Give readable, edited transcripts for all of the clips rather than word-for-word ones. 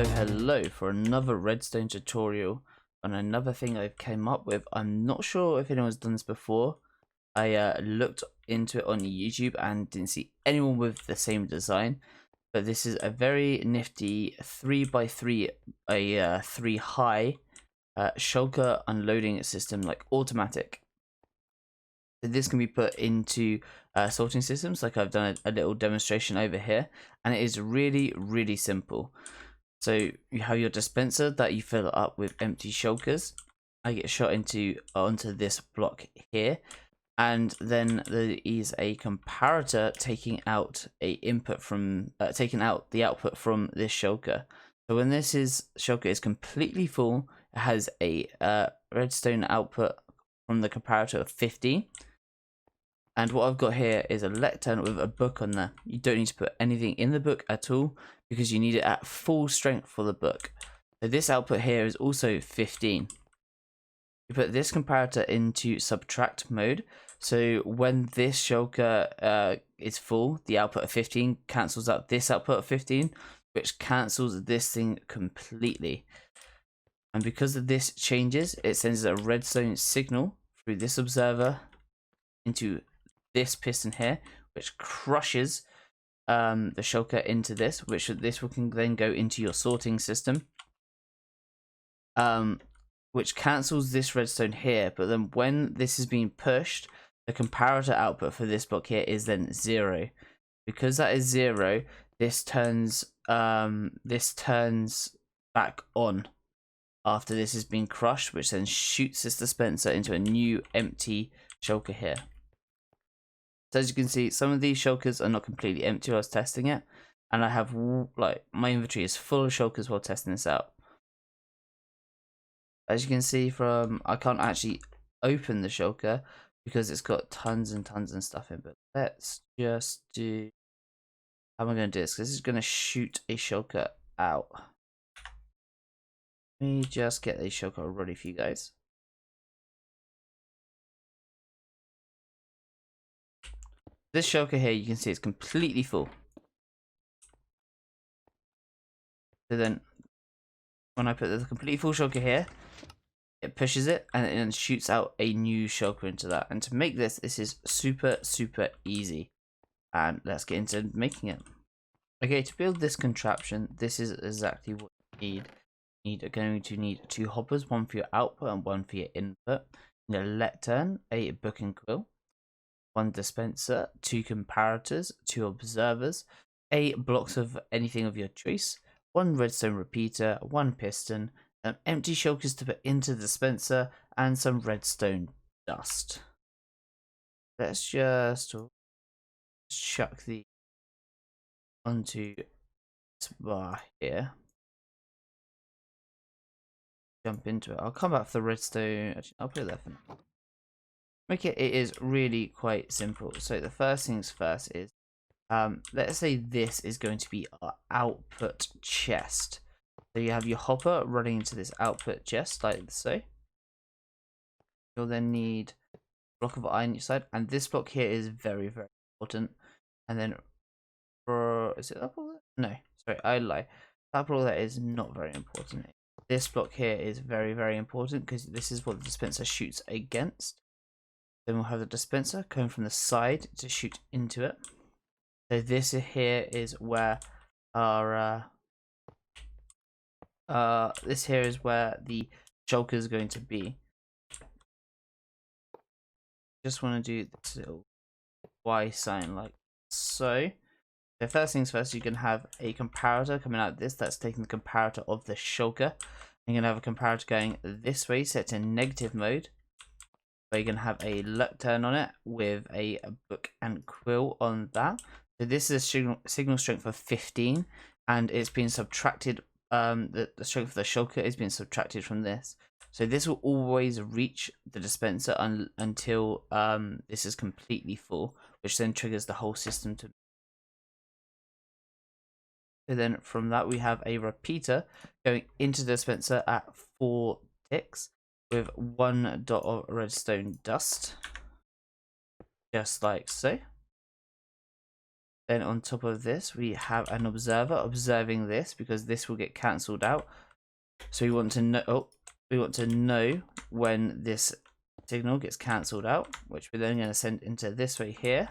Hello for another redstone tutorial on another thing I've came up with. I'm not sure if anyone's done this before. I looked into it on YouTube and didn't see anyone with the same design, but this is a very nifty 3x3 3 high shulker unloading system, like automatic. So this can be put into sorting systems, like I've done a little demonstration over here, and it is really simple. So you have your dispenser that you fill up with empty shulkers. I get shot onto this block here, and then there is a comparator taking out the output from this shulker. So when shulker is completely full, it has a redstone output from the comparator of 15. And what I've got here is a lectern with a book on there. You don't need to put anything in the book at all because you need it at full strength for the book. So this output here is also 15. You put this comparator into subtract mode. So when this shulker is full, the output of 15 cancels out this output of 15, which cancels this thing completely. And because of this changes, it sends a redstone signal through this observer into this piston here, which crushes the shulker into this, which can then go into your sorting system, which cancels this redstone here. But then when this is being pushed, the comparator output for this block here is then 0. Because that is 0, this turns back on after this has been crushed, which then shoots this dispenser into a new empty shulker here. So as you can see, some of these shulkers are not completely empty while I was testing it, and I have, like, my inventory is full of shulkers while testing this out. As you can see I can't actually open the shulker because it's got tons and tons of stuff in, but let's just do, how am I going to do this? Because this is going to shoot a shulker out. Let me just get a shulker ready for you guys. This shulker here, you can see it's completely full. So then, when I put the completely full shulker here, it pushes it and it then shoots out a new shulker into that. And to make this is super easy. And let's get into making it. Okay, to build this contraption, this is exactly what you need. You're going to need 2 hoppers, one for your output and one for your input. You need a lectern, a book and quill, 1 dispenser, 2 comparators, 2 observers, 8 blocks of anything of your choice, 1 redstone repeater, 1 piston, empty shulkers to put into the dispenser, and some redstone dust. Let's just chuck the onto this bar here. Jump into it. I'll come back for the redstone. Actually, I'll put it there for now. Okay, it is really quite simple. So the first things first is, let's say this is going to be our output chest. So you have your hopper running into this output chest like so. You'll then need a block of iron on your side, and this block here is very important. And then is it that block? No, sorry, I lie. That block there is not very important. This block here is very important because this is what the dispenser shoots against. Then we'll have the dispenser coming from the side to shoot into it. So this here is where our this here is where the shulker is going to be. Just want to do this little Y sign like so. So first things first, you can have a comparator coming out of this. That's taking the comparator of the shulker. You're going to have a comparator going this way, set to negative mode. Where you're going to have a lectern on it with a book and quill on that. So this is a signal strength of 15, and it's been subtracted. The strength of the shulker is being subtracted from this. So this will always reach the dispenser until this is completely full, which then triggers the whole system to. So then from that we have a repeater going into the dispenser at 4 ticks with 1 dot of redstone dust, just like so. Then on top of this, we have an observer observing this because this will get cancelled out. So we want to know. Oh, we want to know when this signal gets cancelled out, which we're then going to send into this way here,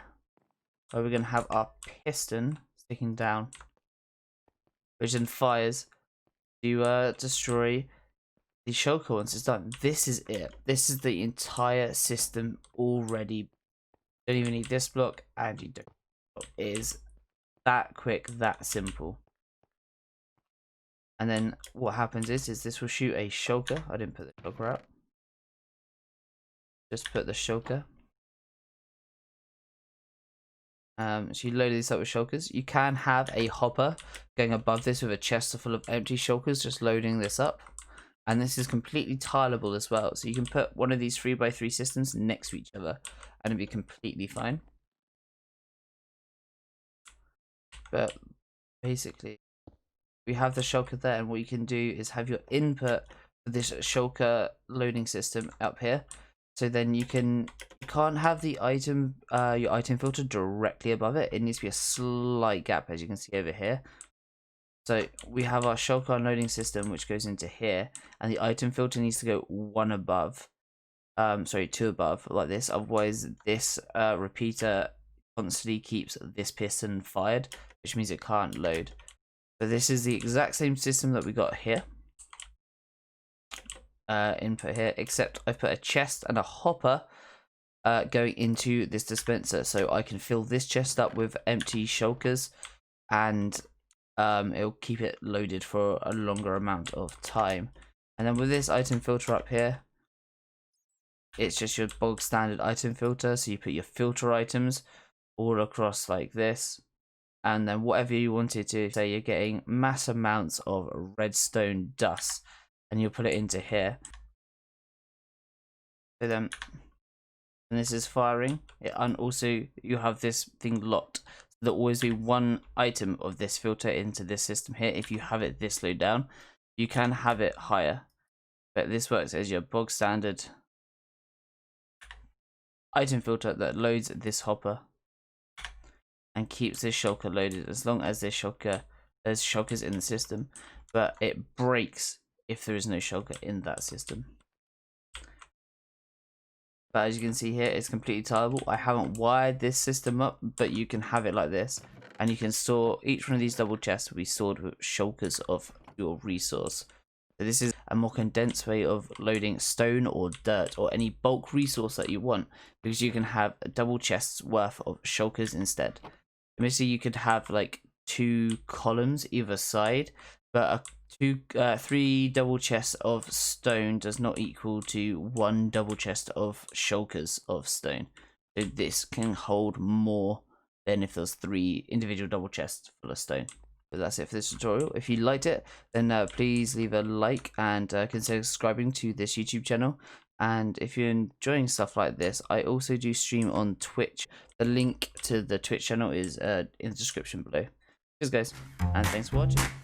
where we're going to have our piston sticking down, which then fires to destroy the shulker once it's done. This is it. This is the entire system already. Don't even need this block, and you don't. It is that quick, that simple. And then what happens is this will shoot a shulker. I didn't put the shulker out. Just put the shulker. So you load these up with shulkers. You can have a hopper going above this with a chest full of empty shulkers, just loading this up. And this is completely tileable as well. So you can put one of these 3x3 systems next to each other and it'll be completely fine. But basically, we have the shulker there, and what you can do is have your input for this shulker loading system up here. So then you can't have the item, your item filter directly above it. It needs to be a slight gap, as you can see over here. So we have our shulker unloading system, which goes into here, and the item filter needs to go one above. Two above, like this. Otherwise, this repeater constantly keeps this piston fired, which means it can't load. So this is the exact same system that we got here. Input here, except I put a chest and a hopper going into this dispenser, so I can fill this chest up with empty shulkers, and it'll keep it loaded for a longer amount of time. And then with this item filter up here, it's just your bog standard item filter, so you put your filter items all across like this, and then whatever you wanted to say, you're getting mass amounts of redstone dust, and you'll put it into here. So then, and this is firing it, and also you have this thing locked. There'll always be one item of this filter into this system here. If you have it this low down, you can have it higher, but this works as your bog standard item filter that loads this hopper and keeps this shulker loaded as long as there's shulkers in the system, but it breaks if there is no shulker in that system. But as you can see here, it's completely tileable. I haven't wired this system up, but you can have it like this, and you can store each one of these double chests will be stored with shulkers of your resource. So this is a more condensed way of loading stone or dirt or any bulk resource that you want, because you can have a double chests worth of shulkers instead. Obviously, you could have like 2 columns either side, but 3 double chests of stone does not equal to 1 double chest of shulkers of stone. So this can hold more than if there's 3 individual double chests full of stone. So that's it for this tutorial. If you liked it, then please leave a like and consider subscribing to this YouTube channel. And if you're enjoying stuff like this, I also do stream on Twitch. The link to the Twitch channel is in the description below. Cheers guys, and thanks for watching.